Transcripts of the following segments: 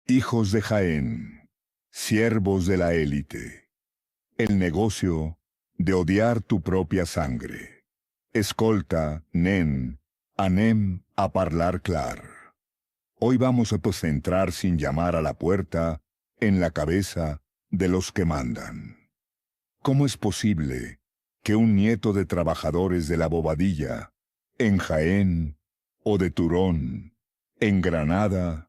Hijos de Jaén, siervos de la élite. El negocio de odiar tu propia sangre. Escolta, nen, anem a parlar clar. Hoy vamos a entrar sin llamar a la puerta, en la cabeza de los que mandan. ¿Cómo es posible que un nieto de trabajadores de la Bobadilla, en Jaén, o de Turón, en Granada,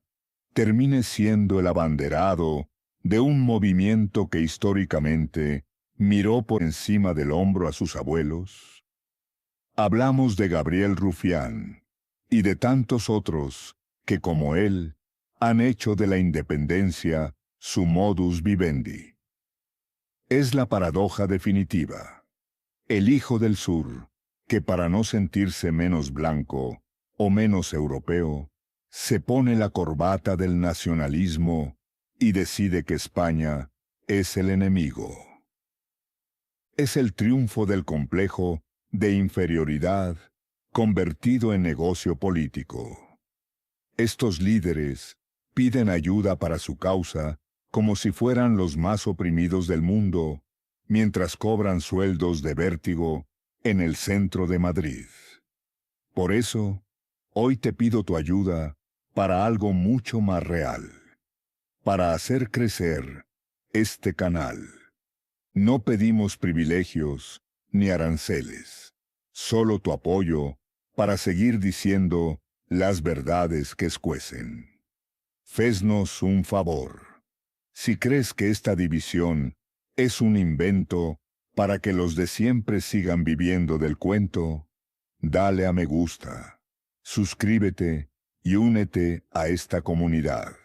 termine siendo el abanderado de un movimiento que históricamente miró por encima del hombro a sus abuelos? Hablamos de Gabriel Rufián y de tantos otros que, como él, han hecho de la independencia su modus vivendi. Es la paradoja definitiva. El hijo del sur, que para no sentirse menos blanco o menos europeo, se pone la corbata del nacionalismo y decide que España es el enemigo. Es el triunfo del complejo de inferioridad convertido en negocio político. Estos líderes piden ayuda para su causa como si fueran los más oprimidos del mundo, mientras cobran sueldos de vértigo en el centro de Madrid. Por eso, hoy te pido tu ayuda para algo mucho más real, para hacer crecer este canal. No pedimos privilegios ni aranceles, solo tu apoyo para seguir diciendo las verdades que escuecen. Fesnos un favor. Si crees que esta división es un invento para que los de siempre sigan viviendo del cuento, dale a me gusta, suscríbete y únete a esta comunidad.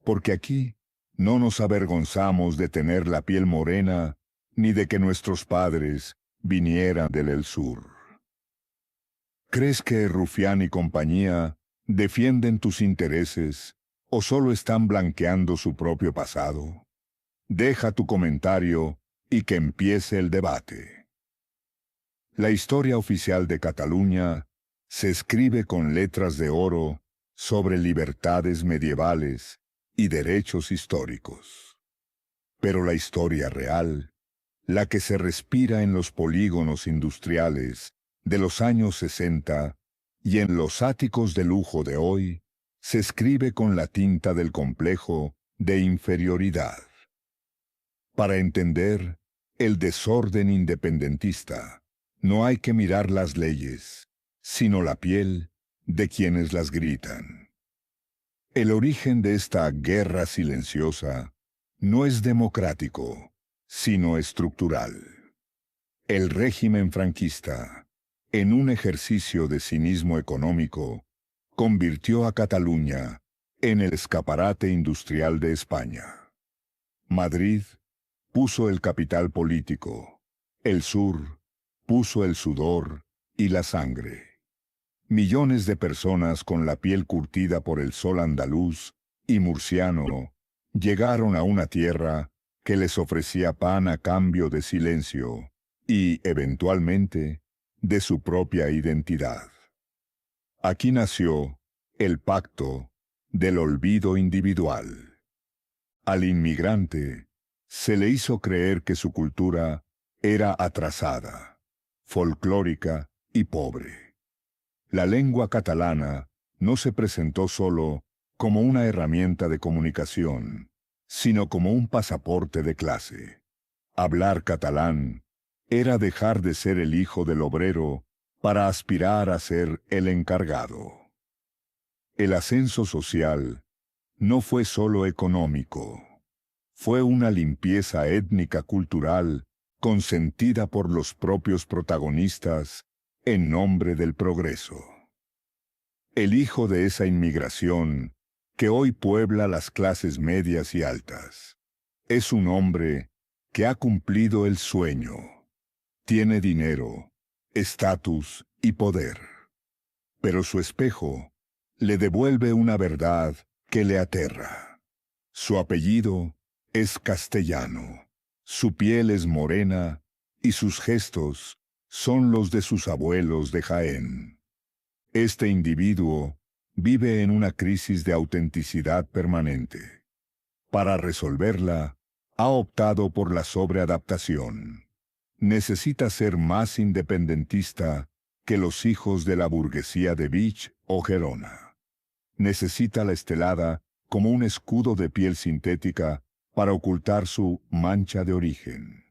Porque aquí no nos avergonzamos de tener la piel morena, ni de que nuestros padres vinieran del sur. ¿Crees que Rufián y compañía defienden tus intereses o solo están blanqueando su propio pasado? Deja tu comentario y que empiece el debate. La historia oficial de Cataluña se escribe con letras de oro sobre libertades medievales y derechos históricos. Pero la historia real, la que se respira en los polígonos industriales de los años 60 y en los áticos de lujo de hoy, se escribe con la tinta del complejo de inferioridad. Para entender el desorden independentista, no hay que mirar las leyes, sino la piel de quienes las gritan. El origen de esta guerra silenciosa no es democrático, sino estructural. El régimen franquista, en un ejercicio de cinismo económico, convirtió a Cataluña en el escaparate industrial de España. Madrid puso el capital político, el sur puso el sudor y la sangre. Millones de personas con la piel curtida por el sol andaluz y murciano llegaron a una tierra que les ofrecía pan a cambio de silencio y, eventualmente, de su propia identidad. Aquí nació el pacto del olvido individual. Al inmigrante se le hizo creer que su cultura era atrasada, folclórica y pobre. La lengua catalana no se presentó solo como una herramienta de comunicación, sino como un pasaporte de clase. Hablar catalán era dejar de ser el hijo del obrero para aspirar a ser el encargado. El ascenso social no fue solo económico, fue una limpieza étnica cultural consentida por los propios protagonistas en nombre del progreso. El hijo de esa inmigración que hoy puebla las clases medias y altas es un hombre que ha cumplido el sueño. Tiene dinero, estatus y poder. Pero su espejo le devuelve una verdad que le aterra. Su apellido es castellano, su piel es morena y sus gestos son los de sus abuelos de Jaén. Este individuo vive en una crisis de autenticidad permanente. Para resolverla, ha optado por la sobreadaptación. Necesita ser más independentista que los hijos de la burguesía de Vich o Gerona. Necesita la estelada como un escudo de piel sintética para ocultar su mancha de origen.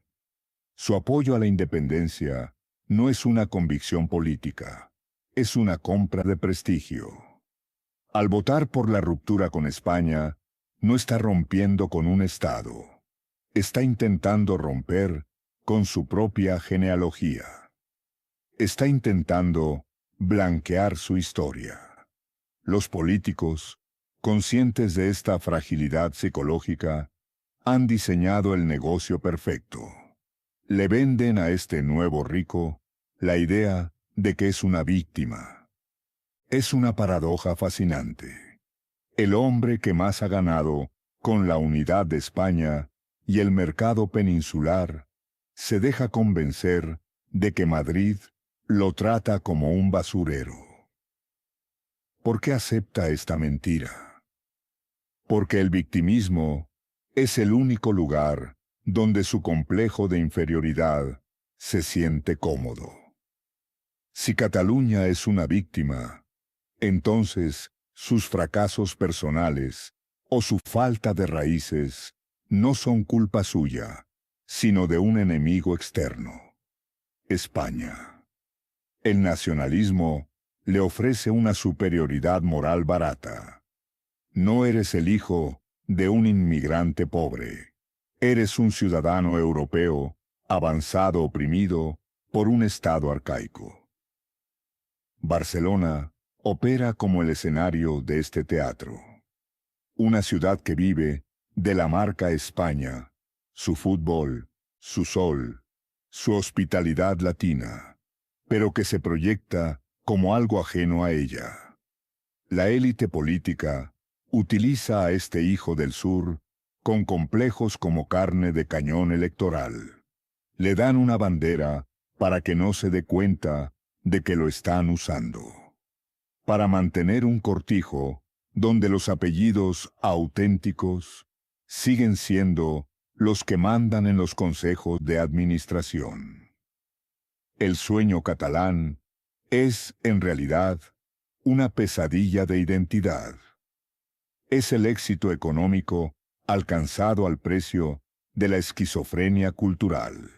Su apoyo a la independencia no es una convicción política, es una compra de prestigio. Al votar por la ruptura con España, no está rompiendo con un Estado. Está intentando romper con su propia genealogía. Está intentando blanquear su historia. Los políticos, conscientes de esta fragilidad psicológica, han diseñado el negocio perfecto. Le venden a este nuevo rico la idea de que es una víctima. Es una paradoja fascinante. El hombre que más ha ganado con la unidad de España y el mercado peninsular se deja convencer de que Madrid lo trata como un basurero. ¿Por qué acepta esta mentira? Porque el victimismo es el único lugar donde su complejo de inferioridad se siente cómodo. Si Cataluña es una víctima, entonces sus fracasos personales o su falta de raíces no son culpa suya, sino de un enemigo externo: España. El nacionalismo le ofrece una superioridad moral barata. No eres el hijo de un inmigrante pobre. Eres un ciudadano europeo, avanzado oprimido por un Estado arcaico. Barcelona opera como el escenario de este teatro. Una ciudad que vive de la marca España, su fútbol, su sol, su hospitalidad latina, pero que se proyecta como algo ajeno a ella. La élite política utiliza a este hijo del sur con complejos como carne de cañón electoral. Le dan una bandera para que no se dé cuenta de que lo están usando. Para mantener un cortijo donde los apellidos auténticos siguen siendo los que mandan en los consejos de administración. El sueño catalán es, en realidad, una pesadilla de identidad. Es el éxito económico alcanzado al precio de la esquizofrenia cultural.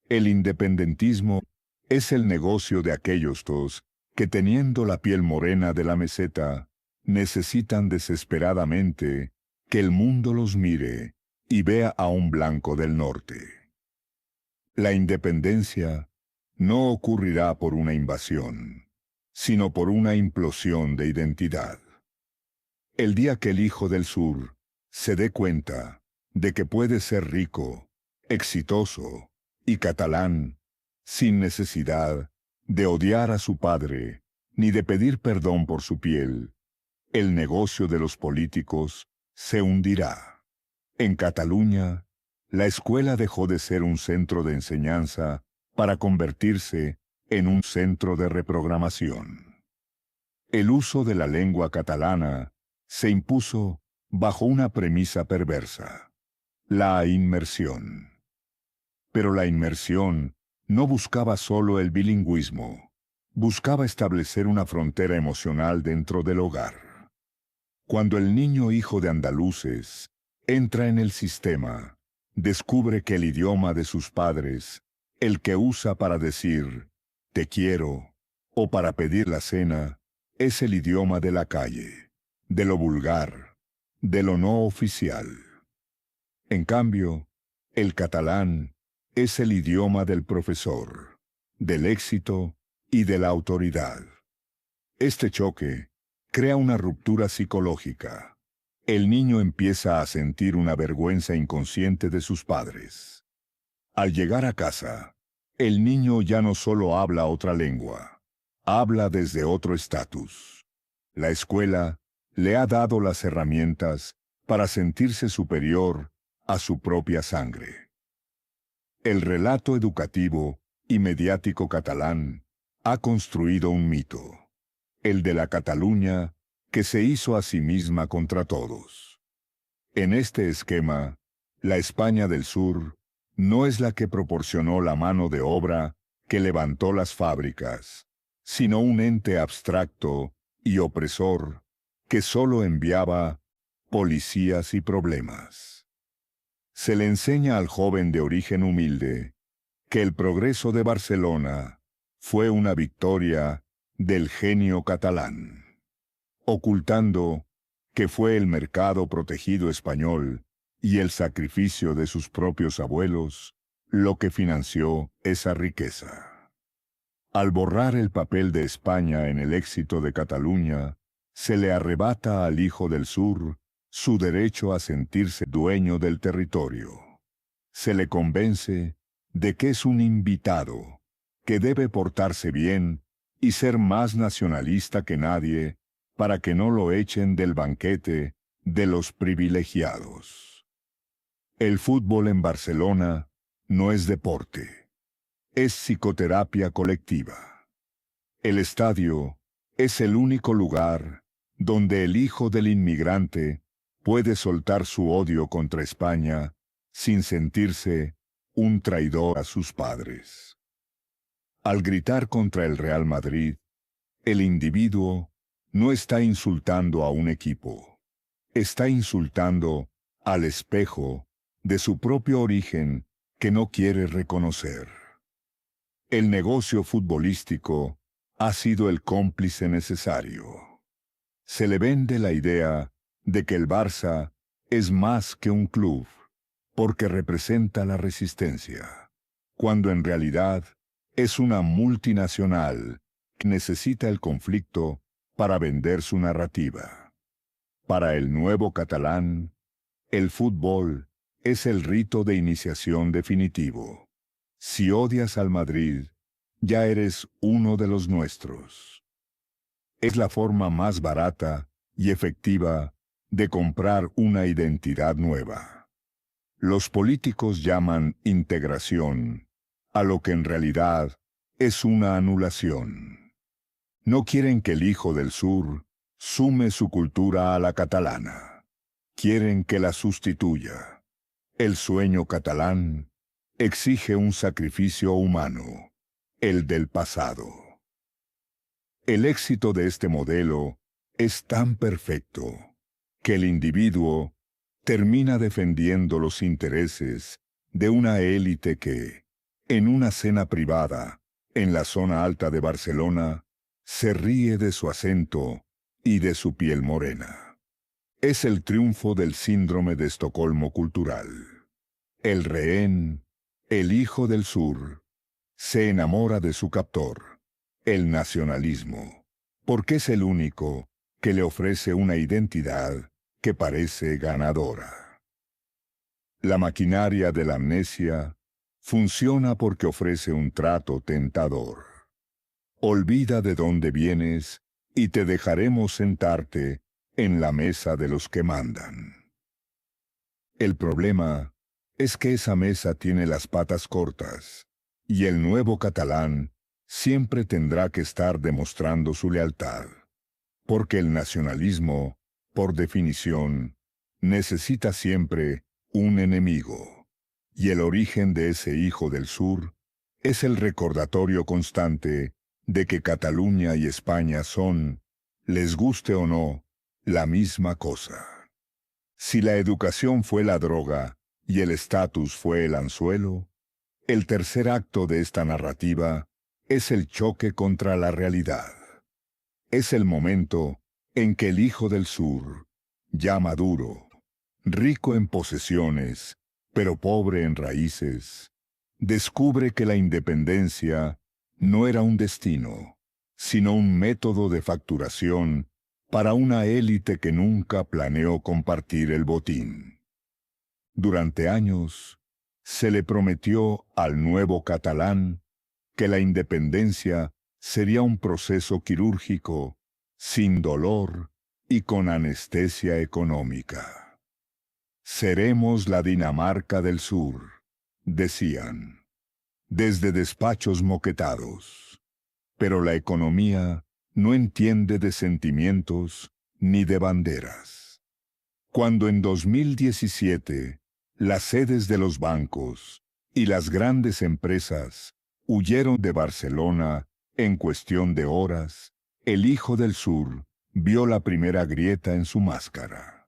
El independentismo es el negocio de aquellos dos que, teniendo la piel morena de la meseta, necesitan desesperadamente que el mundo los mire y vea a un blanco del norte. La independencia no ocurrirá por una invasión, sino por una implosión de identidad. El día que el hijo del sur se dé cuenta de que puede ser rico, exitoso y catalán, sin necesidad de odiar a su padre ni de pedir perdón por su piel, el negocio de los políticos se hundirá. En Cataluña, la escuela dejó de ser un centro de enseñanza para convertirse en un centro de reprogramación. El uso de la lengua catalana se impuso bajo una premisa perversa: la inmersión. Pero la inmersión no buscaba solo el bilingüismo, buscaba establecer una frontera emocional dentro del hogar. Cuando el niño hijo de andaluces entra en el sistema, descubre que el idioma de sus padres, el que usa para decir «te quiero» o para pedir la cena, es el idioma de la calle, de lo vulgar, de lo no oficial. En cambio, el catalán es el idioma del profesor, del éxito y de la autoridad. Este choque crea una ruptura psicológica. El niño empieza a sentir una vergüenza inconsciente de sus padres. Al llegar a casa, el niño ya no solo habla otra lengua, habla desde otro estatus. La escuela le ha dado las herramientas para sentirse superior a su propia sangre. El relato educativo y mediático catalán ha construido un mito, el de la Cataluña que se hizo a sí misma contra todos. En este esquema, la España del Sur no es la que proporcionó la mano de obra que levantó las fábricas, sino un ente abstracto y opresor que solo enviaba policías y problemas. Se le enseña al joven de origen humilde que el progreso de Barcelona fue una victoria del genio catalán, ocultando que fue el mercado protegido español y el sacrificio de sus propios abuelos lo que financió esa riqueza. Al borrar el papel de España en el éxito de Cataluña, se le arrebata al hijo del sur su derecho a sentirse dueño del territorio. Se le convence de que es un invitado, que debe portarse bien y ser más nacionalista que nadie para que no lo echen del banquete de los privilegiados. El fútbol en Barcelona no es deporte, es psicoterapia colectiva. El estadio es el único lugar donde el hijo del inmigrante puede soltar su odio contra España sin sentirse un traidor a sus padres. Al gritar contra el Real Madrid, el individuo no está insultando a un equipo, está insultando al espejo de su propio origen que no quiere reconocer. El negocio futbolístico ha sido el cómplice necesario. Se le vende la idea de que el Barça es más que un club, porque representa la resistencia, cuando en realidad es una multinacional que necesita el conflicto para vender su narrativa. Para el nuevo catalán, el fútbol es el rito de iniciación definitivo. Si odias al Madrid, ya eres uno de los nuestros. Es la forma más barata y efectiva de comprar una identidad nueva. Los políticos llaman integración a lo que en realidad es una anulación. No quieren que el hijo del sur sume su cultura a la catalana. Quieren que la sustituya. El sueño catalán exige un sacrificio humano, el del pasado. El éxito de este modelo es tan perfecto que el individuo termina defendiendo los intereses de una élite que, en una cena privada, en la zona alta de Barcelona, se ríe de su acento y de su piel morena. Es el triunfo del síndrome de Estocolmo cultural. El rehén, el hijo del sur, se enamora de su captor, el nacionalismo, porque es el único que le ofrece una identidad que parece ganadora. La maquinaria de la amnesia funciona porque ofrece un trato tentador. Olvida de dónde vienes y te dejaremos sentarte en la mesa de los que mandan. El problema es que esa mesa tiene las patas cortas, y el nuevo catalán siempre tendrá que estar demostrando su lealtad, porque el nacionalismo, por definición, necesita siempre un enemigo, y el origen de ese hijo del sur es el recordatorio constante de que Cataluña y España son, les guste o no, la misma cosa. Si la educación fue la droga y el estatus fue el anzuelo, el tercer acto de esta narrativa es el choque contra la realidad. Es el momento en que el hijo del sur, ya maduro, rico en posesiones, pero pobre en raíces, descubre que la independencia no era un destino, sino un método de facturación para una élite que nunca planeó compartir el botín. Durante años, se le prometió al nuevo catalán que la independencia sería un proceso quirúrgico, sin dolor y con anestesia económica. Seremos la Dinamarca del Sur, decían, desde despachos moquetados. Pero la economía no entiende de sentimientos ni de banderas. Cuando en 2017 las sedes de los bancos y las grandes empresas huyeron de Barcelona en cuestión de horas, el Hijo del Sur vio la primera grieta en su máscara.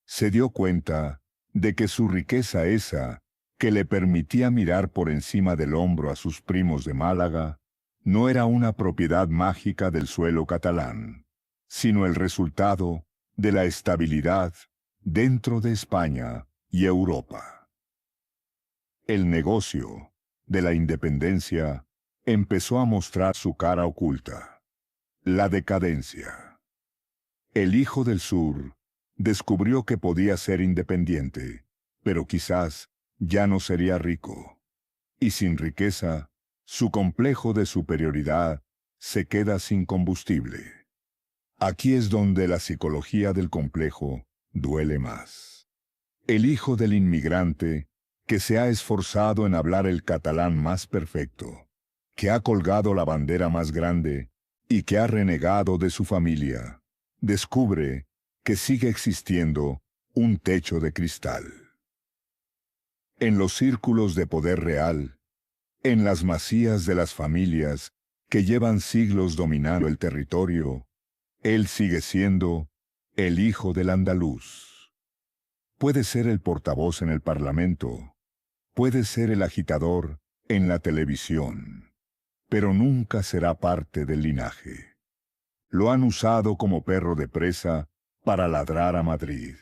Se dio cuenta de que su riqueza esa, que le permitía mirar por encima del hombro a sus primos de Málaga, no era una propiedad mágica del suelo catalán, sino el resultado de la estabilidad dentro de España y Europa. El negocio de la independencia empezó a mostrar su cara oculta, la decadencia. El Hijo del Sur descubrió que podía ser independiente, pero quizás ya no sería rico. Y sin riqueza, su complejo de superioridad se queda sin combustible. Aquí es donde la psicología del complejo duele más. El hijo del inmigrante, que se ha esforzado en hablar el catalán más perfecto, que ha colgado la bandera más grande y que ha renegado de su familia, descubre que sigue existiendo un techo de cristal. En los círculos de poder real, en las masías de las familias que llevan siglos dominando el territorio, él sigue siendo el hijo del andaluz. Puede ser el portavoz en el Parlamento, puede ser el agitador en la televisión, pero nunca será parte del linaje. Lo han usado como perro de presa para ladrar a Madrid,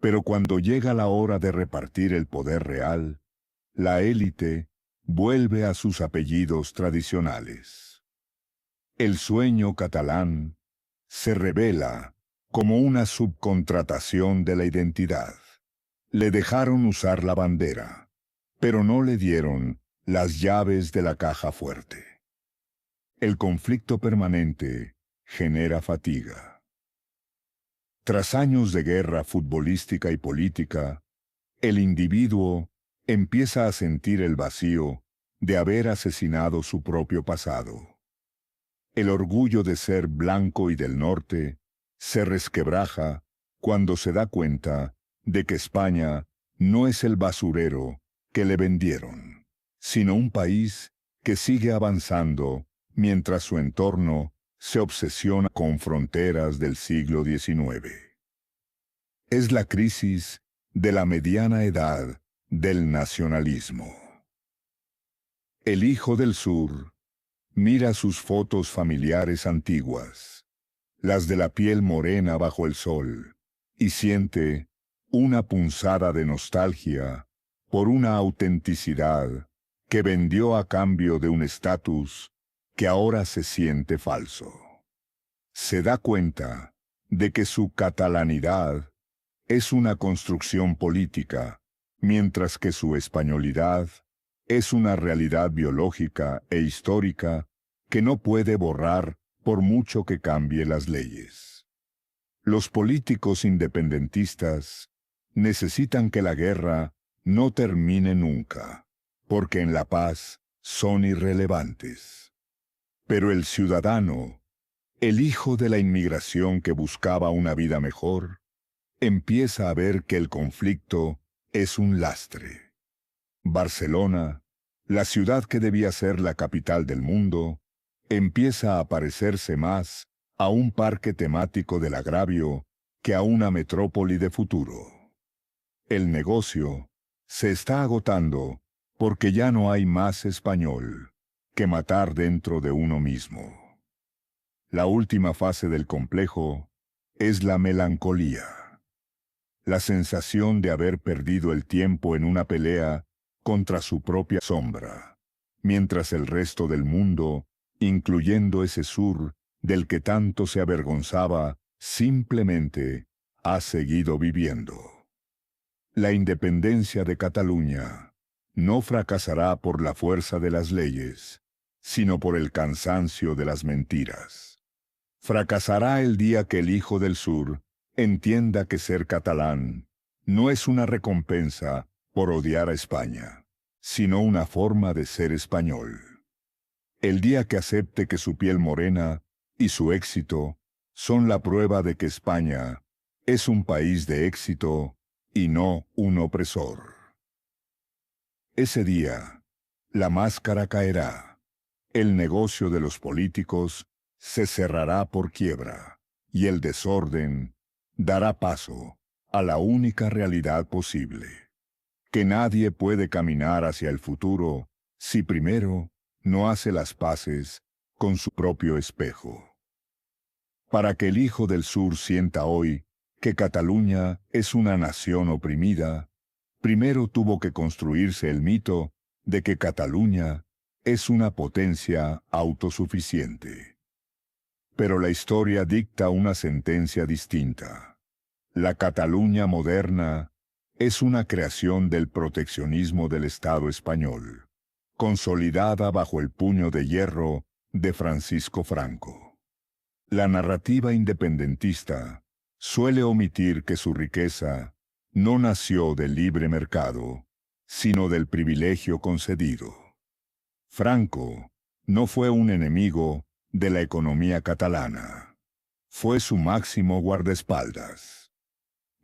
pero cuando llega la hora de repartir el poder real, la élite vuelve a sus apellidos tradicionales. El sueño catalán se revela como una subcontratación de la identidad. Le dejaron usar la bandera, pero no le dieron las llaves de la caja fuerte. El conflicto permanente genera fatiga. Tras años de guerra futbolística y política, el individuo empieza a sentir el vacío de haber asesinado su propio pasado. El orgullo de ser blanco y del norte se resquebraja cuando se da cuenta de que España no es el basurero que le vendieron, sino un país que sigue avanzando mientras su entorno se obsesiona con fronteras del siglo XIX. Es la crisis de la mediana edad del nacionalismo. El Hijo del Sur mira sus fotos familiares antiguas, las de la piel morena bajo el sol, y siente una punzada de nostalgia por una autenticidad que vendió a cambio de un estatus que ahora se siente falso. Se da cuenta de que su catalanidad es una construcción política, mientras que su españolidad es una realidad biológica e histórica que no puede borrar por mucho que cambie las leyes. Los políticos independentistas necesitan que la guerra no termine nunca, porque en la paz son irrelevantes. Pero el ciudadano, el hijo de la inmigración que buscaba una vida mejor, empieza a ver que el conflicto es un lastre. Barcelona, la ciudad que debía ser la capital del mundo, empieza a parecerse más a un parque temático del agravio que a una metrópoli de futuro. El negocio se está agotando porque ya no hay más español que matar dentro de uno mismo. La última fase del complejo es la melancolía. La sensación de haber perdido el tiempo en una pelea contra su propia sombra, mientras el resto del mundo, incluyendo ese sur del que tanto se avergonzaba, simplemente ha seguido viviendo. La independencia de Cataluña no fracasará por la fuerza de las leyes, sino por el cansancio de las mentiras. Fracasará el día que el Hijo del Sur entienda que ser catalán no es una recompensa por odiar a España, sino una forma de ser español. El día que acepte que su piel morena y su éxito son la prueba de que España es un país de éxito y no un opresor. Ese día, la máscara caerá, el negocio de los políticos se cerrará por quiebra, y el desorden dará paso a la única realidad posible, que nadie puede caminar hacia el futuro si primero no hace las paces con su propio espejo. Para que el hijo del sur sienta hoy que Cataluña es una nación oprimida, primero tuvo que construirse el mito de que Cataluña es una potencia autosuficiente. Pero la historia dicta una sentencia distinta. La Cataluña moderna es una creación del proteccionismo del Estado español, consolidada bajo el puño de hierro de Francisco Franco. La narrativa independentista suele omitir que su riqueza no nació del libre mercado, sino del privilegio concedido. Franco no fue un enemigo de la economía catalana. Fue su máximo guardaespaldas.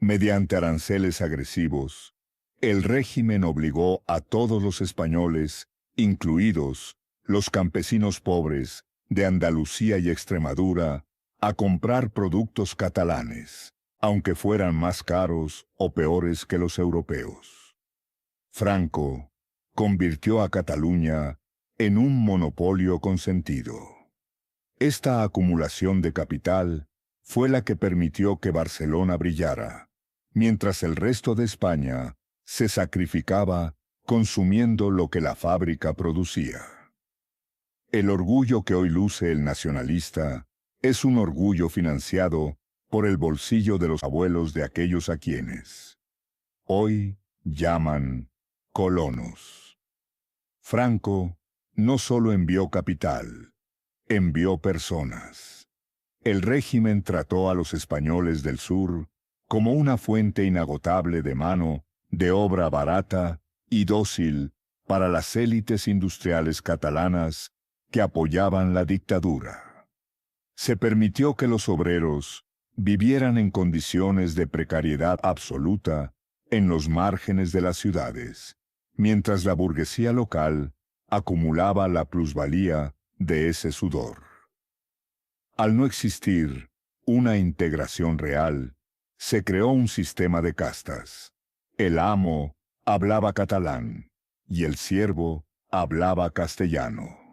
Mediante aranceles agresivos, el régimen obligó a todos los españoles, incluidos los campesinos pobres de Andalucía y Extremadura, a comprar productos catalanes, aunque fueran más caros o peores que los europeos. Franco convirtió a Cataluña en un monopolio consentido. Esta acumulación de capital fue la que permitió que Barcelona brillara, mientras el resto de España se sacrificaba consumiendo lo que la fábrica producía. El orgullo que hoy luce el nacionalista es un orgullo financiado por el bolsillo de los abuelos de aquellos a quienes hoy llaman colonos. Franco no solo envió capital, envió personas. El régimen trató a los españoles del sur como una fuente inagotable de mano de obra barata y dócil para las élites industriales catalanas que apoyaban la dictadura. Se permitió que los obreros vivieran en condiciones de precariedad absoluta en los márgenes de las ciudades, mientras la burguesía local acumulaba la plusvalía de ese sudor. Al no existir una integración real, se creó un sistema de castas. El amo hablaba catalán y el siervo hablaba castellano.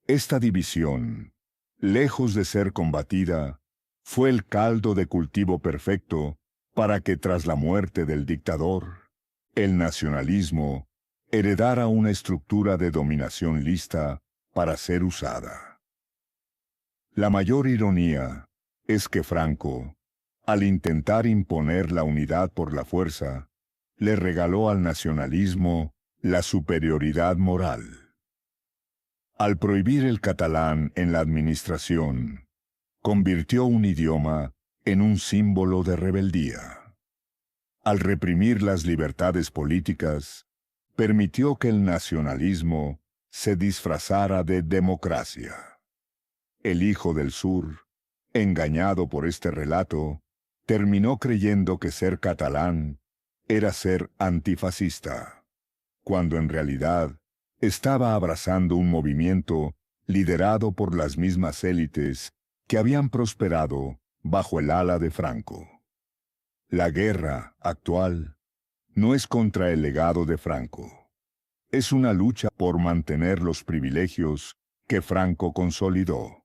Esta división, lejos de ser combatida, fue el caldo de cultivo perfecto para que tras la muerte del dictador, el nacionalismo heredara una estructura de dominación lista para ser usada. La mayor ironía es que Franco, al intentar imponer la unidad por la fuerza, le regaló al nacionalismo la superioridad moral. Al prohibir el catalán en la administración, convirtió un idioma en un símbolo de rebeldía. Al reprimir las libertades políticas, permitió que el nacionalismo se disfrazara de democracia. El hijo del sur, engañado por este relato, terminó creyendo que ser catalán era ser antifascista, cuando en realidad estaba abrazando un movimiento liderado por las mismas élites que habían prosperado bajo el ala de Franco. La guerra actual no es contra el legado de Franco. Es una lucha por mantener los privilegios que Franco consolidó.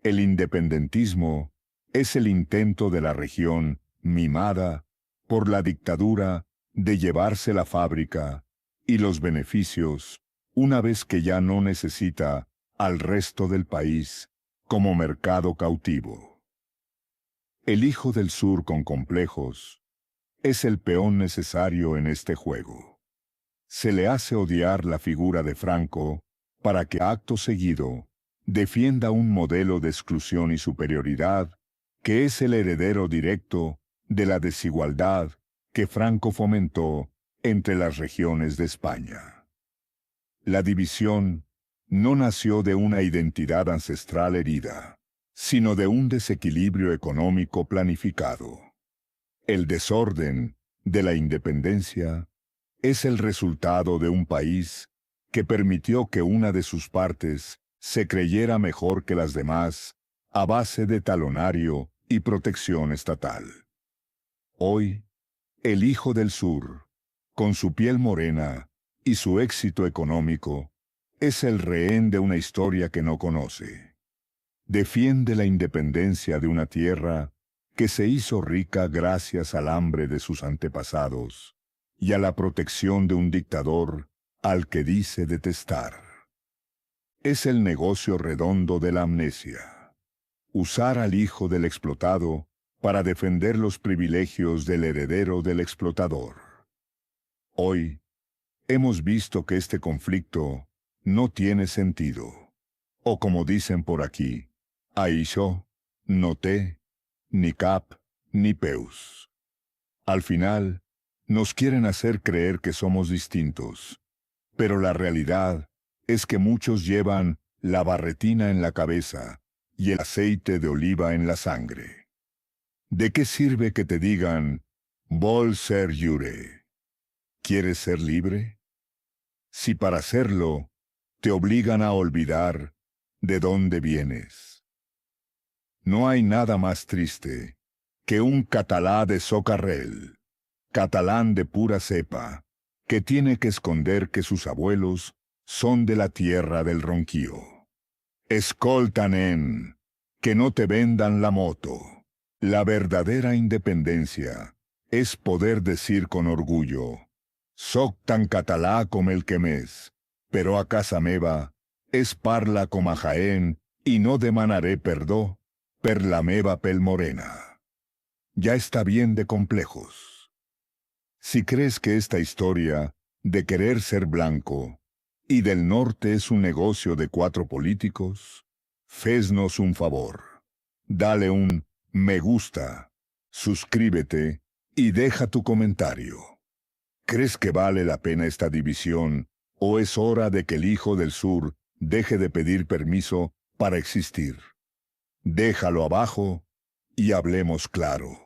El independentismo es el intento de la región mimada por la dictadura de llevarse la fábrica y los beneficios una vez que ya no necesita al resto del país como mercado cautivo. El hijo del sur con complejos es el peón necesario en este juego. Se le hace odiar la figura de Franco para que acto seguido defienda un modelo de exclusión y superioridad que es el heredero directo de la desigualdad que Franco fomentó entre las regiones de España. La división no nació de una identidad ancestral herida, sino de un desequilibrio económico planificado. El desorden de la independencia es el resultado de un país que permitió que una de sus partes se creyera mejor que las demás a base de talonario y protección estatal. Hoy, el hijo del sur, con su piel morena y su éxito económico, es el rehén de una historia que no conoce. Defiende la independencia de una tierra que se hizo rica gracias al hambre de sus antepasados y a la protección de un dictador al que dice detestar. Es el negocio redondo de la amnesia. Usar al hijo del explotado para defender los privilegios del heredero del explotador. Hoy, hemos visto que este conflicto no tiene sentido. O como dicen por aquí, Aisho, no te, ni cap, ni peus. Al final, nos quieren hacer creer que somos distintos, pero la realidad es que muchos llevan la barretina en la cabeza y el aceite de oliva en la sangre. ¿De qué sirve que te digan, vol ser lliure? ¿Quieres ser libre? Si para hacerlo te obligan a olvidar de dónde vienes. No hay nada más triste que un catalá de socarrel, catalán de pura cepa, que tiene que esconder que sus abuelos son de la tierra del Ronquío. Escoltan en, que no te vendan la moto. La verdadera independencia es poder decir con orgullo, soc tan català com el que més, però a casa meva es parla com a Jaén y no demanaré perdó per la meva pel morena. Ya está bien de complejos. Si crees que esta historia de querer ser blanco y del norte es un negocio de 4 políticos, fesnos un favor. Dale un me gusta, suscríbete y deja tu comentario. ¿Crees que vale la pena esta división o es hora de que el hijo del sur deje de pedir permiso para existir? Déjalo abajo y hablemos claro.